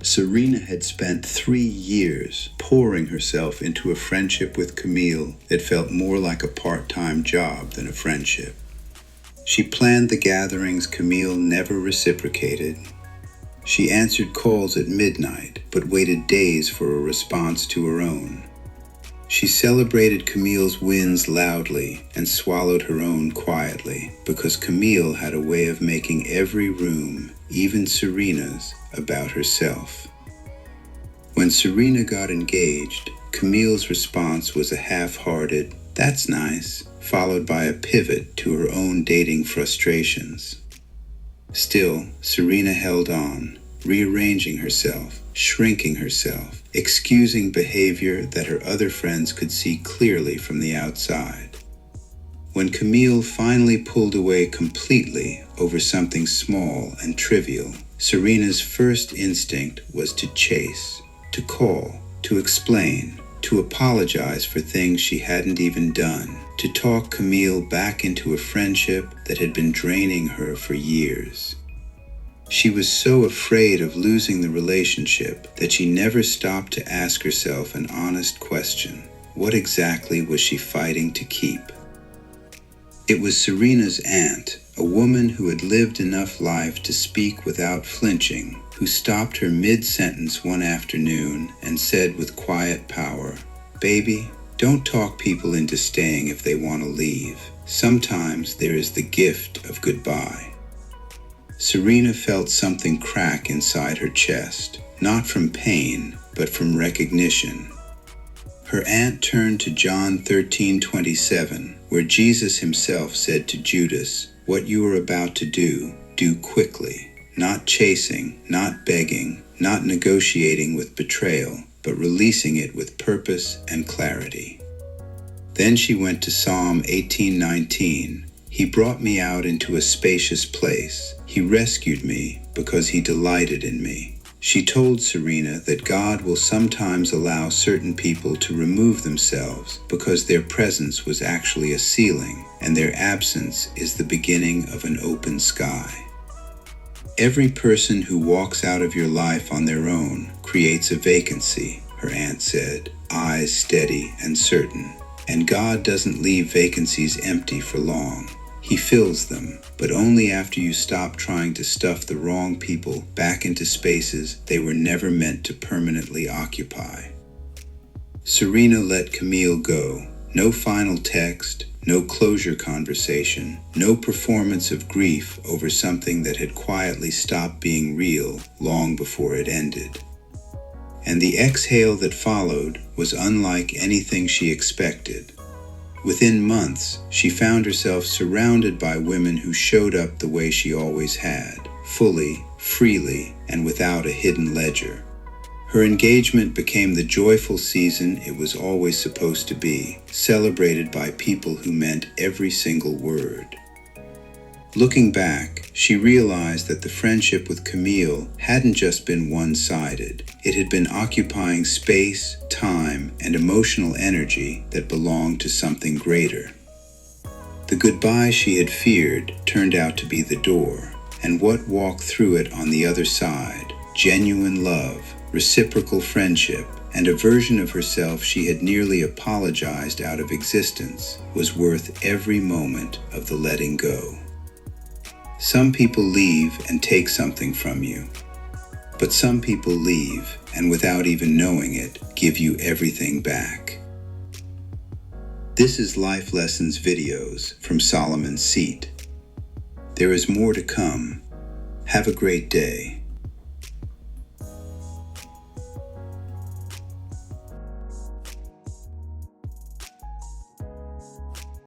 Serena had spent 3 years pouring herself into a friendship with Camille that felt more like a part-time job than a friendship. She planned the gatherings Camille never reciprocated. She answered calls at midnight, but waited days for a response to her own. She celebrated Camille's wins loudly and swallowed her own quietly, because Camille had a way of making every room, even Serena's, about herself. When Serena got engaged, Camille's response was a half-hearted, "That's nice," followed by a pivot to her own dating frustrations. Still, Serena held on, rearranging herself, shrinking herself, excusing behavior that her other friends could see clearly from the outside. When Camille finally pulled away completely over something small and trivial, Serena's first instinct was to chase, to call, to explain, to apologize for things she hadn't even done, to talk Camille back into a friendship that had been draining her for years. She was so afraid of losing the relationship that she never stopped to ask herself an honest question. What exactly was she fighting to keep? It was Serena's aunt, a woman who had lived enough life to speak without flinching, who stopped her mid-sentence one afternoon and said with quiet power, "Baby, don't talk people into staying if they want to leave. Sometimes there is the gift of goodbye." Serena felt something crack inside her chest, not from pain, but from recognition. Her aunt turned to John 13:27, where Jesus himself said to Judas, "What you are about to do quickly, not chasing, not begging, not negotiating with betrayal, but releasing it with purpose and clarity." Then she went to Psalm 18:19. "He brought me out into a spacious place. He rescued me because he delighted in me." She told Serena that God will sometimes allow certain people to remove themselves because their presence was actually a ceiling and their absence is the beginning of an open sky. Every person who walks out of your life on their own creates a vacancy, her aunt said, eyes steady and certain. And God doesn't leave vacancies empty for long. He fills them, but only after you stop trying to stuff the wrong people back into spaces they were never meant to permanently occupy. Serena let Camille go. No final text, no closure conversation, no performance of grief over something that had quietly stopped being real long before it ended. And the exhale that followed was unlike anything she expected. Within months, she found herself surrounded by women who showed up the way she always had, fully, freely, and without a hidden ledger. Her engagement became the joyful season it was always supposed to be, celebrated by people who meant every single word. Looking back, she realized that the friendship with Camille hadn't just been one-sided. It had been occupying space, time, and emotional energy that belonged to something greater. The goodbye she had feared turned out to be the door, and what walked through it on the other side, genuine love, reciprocal friendship, and a version of herself she had nearly apologized out of existence, was worth every moment of the letting go. Some people leave and take something from you, but some people leave and without even knowing it, give you everything back. This is Life Lessons videos from Solomon's Seat. There is more to come. Have a great day.